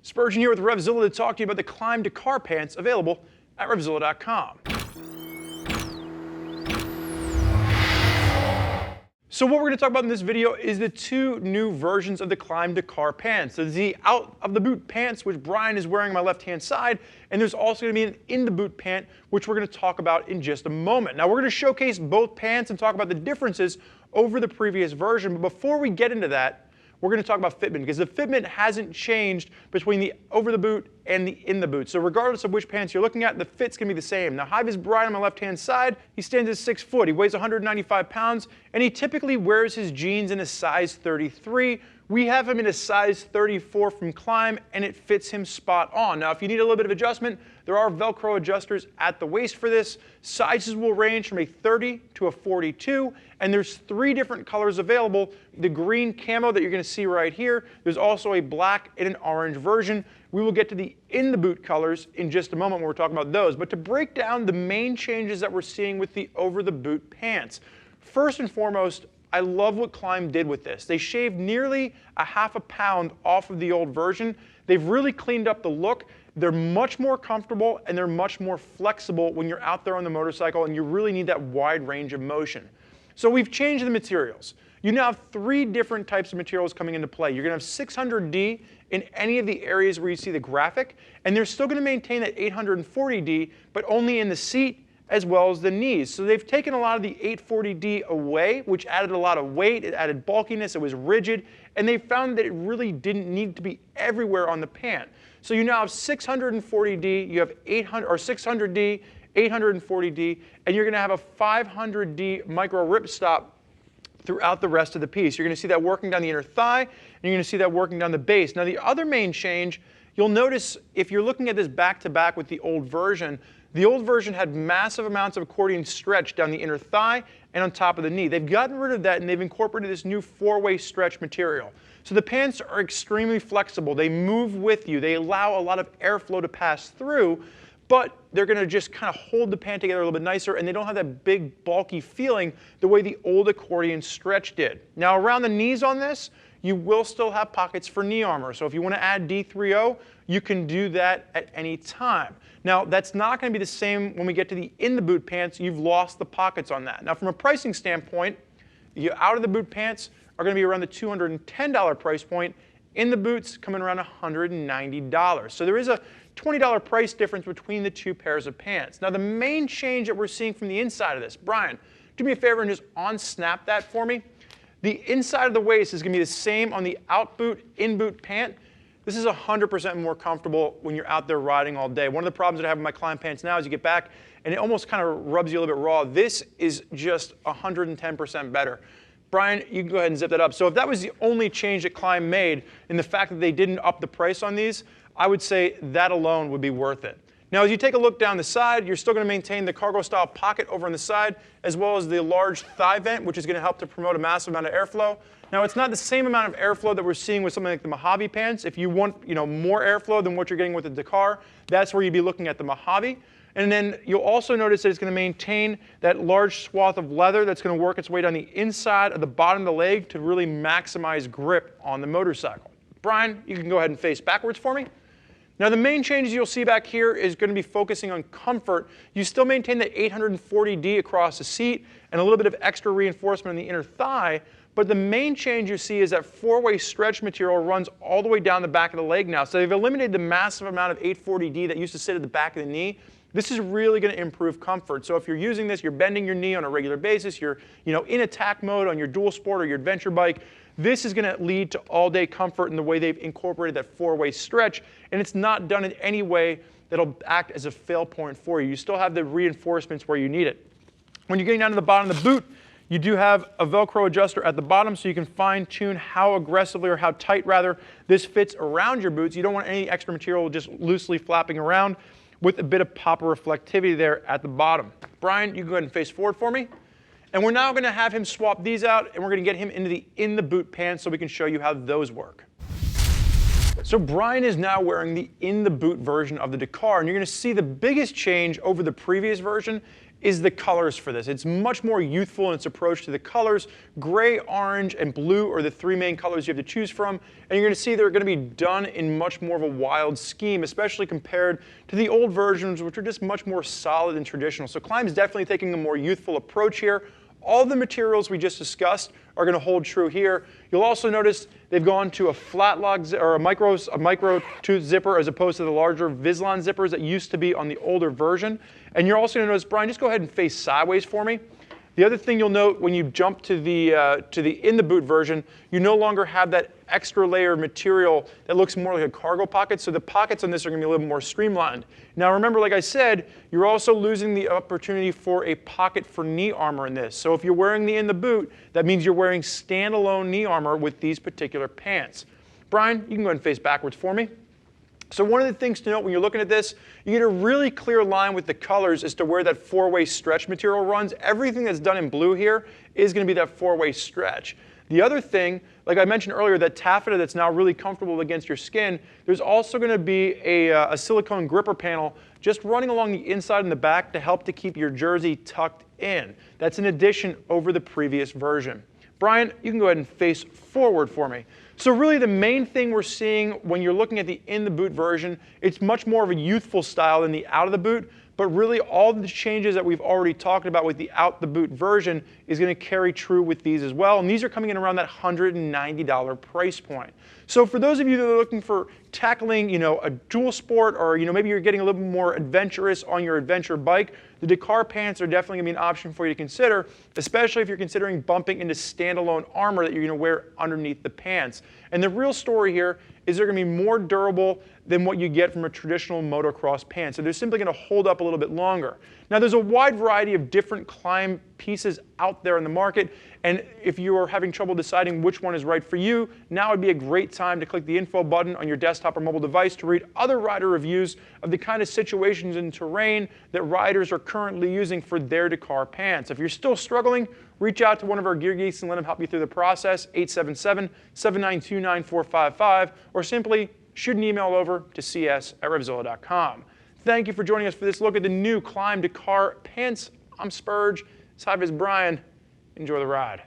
Spurgeon here with RevZilla to talk to you about the Klim Dakar Pants available at RevZilla.com. So what we're going to talk about in this video is the two new versions of the Klim Dakar Pants. There's the out of the boot pants, which Brian is wearing on my left hand side, and there's also going to be an in the boot pant, which we're going to talk about in just a moment. Now we're going to showcase both pants and talk about the differences over the previous version, but before we get into that, we're going to talk about fitment, because the fitment hasn't changed between the over the boot and the in the boot. So regardless of which pants you're looking at, the fit's going to be the same. Now high-vis Brian on my left-hand side, he stands at 6 foot. He weighs 195 pounds, and he typically wears his jeans in a size 33. We have him in a size 34 from Klim, and it fits him spot on. Now, if you need a little bit of adjustment, there are Velcro adjusters at the waist for this. Sizes will range from a 30 to a 42, and there's 3 different colors available. The green camo that you're going to see right here. There's also a black and an orange version. We will get to the in the boot colors in just a moment when we're talking about those. But to break down the main changes that we're seeing with the over the boot pants, first and foremost, I love what Klim did with this. They shaved nearly a half a pound off of the old version. They've really cleaned up the look. They're much more comfortable and they're much more flexible when you're out there on the motorcycle and you really need that wide range of motion. So we've changed the materials. You now have 3 different types of materials coming into play. You're going to have 600D in any of the areas where you see the graphic, and they're still going to maintain that 840D, but only in the seat as well as the knees. So they've taken a lot of the 840D away, which added a lot of weight, it added bulkiness, it was rigid, and they found that it really didn't need to be everywhere on the pant. So you now have 640D, you have 600D, 840D, and you're going to have a 500D micro ripstop throughout the rest of the piece. You're going to see that working down the inner thigh, and you're going to see that working down the base. Now the other main change, you'll notice if you're looking at this back to back with the old version had massive amounts of accordion stretch down the inner thigh and on top of the knee. They've gotten rid of that and they've incorporated this new 4-way stretch material. So the pants are extremely flexible. They move with you. They allow a lot of airflow to pass through, but they're going to just kind of hold the pant together a little bit nicer, and they don't have that big bulky feeling the way the old accordion stretch did. Now around the knees on this, you will still have pockets for knee armor. So if you want to add D30, you can do that at any time. Now that's not going to be the same when we get to the in the boot pants. You've lost the pockets on that. Now from a pricing standpoint, the out of the boot pants are going to be around the $210 price point. In the boots coming around $190. So there is a $20 price difference between the 2 pairs of pants. Now the main change that we're seeing from the inside of this, Brian, do me a favor and just on-snap that for me. The inside of the waist is going to be the same on the out boot, in boot pant. This is 100% more comfortable when you're out there riding all day. One of the problems that I have with my Klim pants now is you get back and it almost kind of rubs you a little bit raw. This is just 110% better. Brian, you can go ahead and zip that up. So if that was the only change that Klim made in the fact that they didn't up the price on these, I would say that alone would be worth it. Now, as you take a look down the side, you're still going to maintain the cargo-style pocket over on the side, as well as the large thigh vent, which is going to help to promote a massive amount of airflow. Now, it's not the same amount of airflow that we're seeing with something like the Mojave pants. If you want, more airflow than what you're getting with the Dakar, that's where you'd be looking at the Mojave. And then you'll also notice that it's going to maintain that large swath of leather that's going to work its way down the inside of the bottom of the leg to really maximize grip on the motorcycle. Brian, you can go ahead and face backwards for me. Now the main changes you'll see back here is going to be focusing on comfort. You still maintain the 840D across the seat and a little bit of extra reinforcement in the inner thigh, but the main change you see is that 4-way stretch material runs all the way down the back of the leg now. So they've eliminated the massive amount of 840D that used to sit at the back of the knee. This is really going to improve comfort. So if you're using this, you're bending your knee on a regular basis, you're in attack mode on your dual sport or your adventure bike, this is going to lead to all-day comfort in the way they've incorporated that 4-way stretch, and it's not done in any way that'll act as a fail point for you. You still have the reinforcements where you need it. When you're getting down to the bottom of the boot, you do have a Velcro adjuster at the bottom so you can fine-tune how aggressively or how tight rather this fits around your boots. You don't want any extra material just loosely flapping around, with a bit of pop reflectivity there at the bottom. Brian, you can go ahead and face forward for me. And we're now going to have him swap these out, and we're going to get him into the in the boot pants so we can show you how those work. So Brian is now wearing the in the boot version of the Dakar, and you're going to see the biggest change over the previous version is the colors for this. It's much more youthful in its approach to the colors. Gray, orange, and blue are the three main colors you have to choose from, and you're going to see they're going to be done in much more of a wild scheme, especially compared to the old versions, which are just much more solid and traditional. So Klim's definitely taking a more youthful approach here. All the materials we just discussed are going to hold true here. You'll also notice they've gone to a flat lock or a micro tooth zipper as opposed to the larger Vislon zippers that used to be on the older version. And you're also going to notice, Brian, just go ahead and face sideways for me. The other thing you'll note when you jump to the in the boot version, you no longer have that extra layer of material that looks more like a cargo pocket. So the pockets on this are going to be a little more streamlined. Now remember, like I said, you're also losing the opportunity for a pocket for knee armor in this. So if you're wearing the in the boot, that means you're wearing standalone knee armor with these particular pants. Brian, you can go ahead and face backwards for me. So one of the things to note when you're looking at this, you get a really clear line with the colors as to where that four-way stretch material runs. Everything that's done in blue here is going to be that four-way stretch. The other thing, like I mentioned earlier, that taffeta that's now really comfortable against your skin, there's also going to be a silicone gripper panel just running along the inside and the back to help to keep your jersey tucked in. That's an addition over the previous version. Brian, you can go ahead and face forward for me. So really the main thing we're seeing when you're looking at the in the boot version, it's much more of a youthful style than the out of the boot, but really all the changes that we've already talked about with the out the boot version is going to carry true with these as well. And these are coming in around that $190 price point. So for those of you that are looking for tackling, a dual sport, or maybe you're getting a little bit more adventurous on your adventure bike, the Dakar pants are definitely going to be an option for you to consider, especially if you're considering bumping into standalone armor that you're going to wear underneath the pants. And the real story here is they're going to be more durable than what you get from a traditional motocross pant. So they're simply going to hold up a little bit longer. Now there's a wide variety of different Klim pieces out there in the market, and if you are having trouble deciding which one is right for you, now would be a great time to click the info button on your desktop or mobile device to read other rider reviews of the kind of situations and terrain that riders are currently using for their Dakar pants. If you're still struggling, reach out to one of our gear geeks and let them help you through the process, 877-792-9455, or simply shoot an email over to cs@RevZilla.com. Thank you for joining us for this look at the new Klim Dakar pants. I'm Spurge. This is Brian. Enjoy the ride.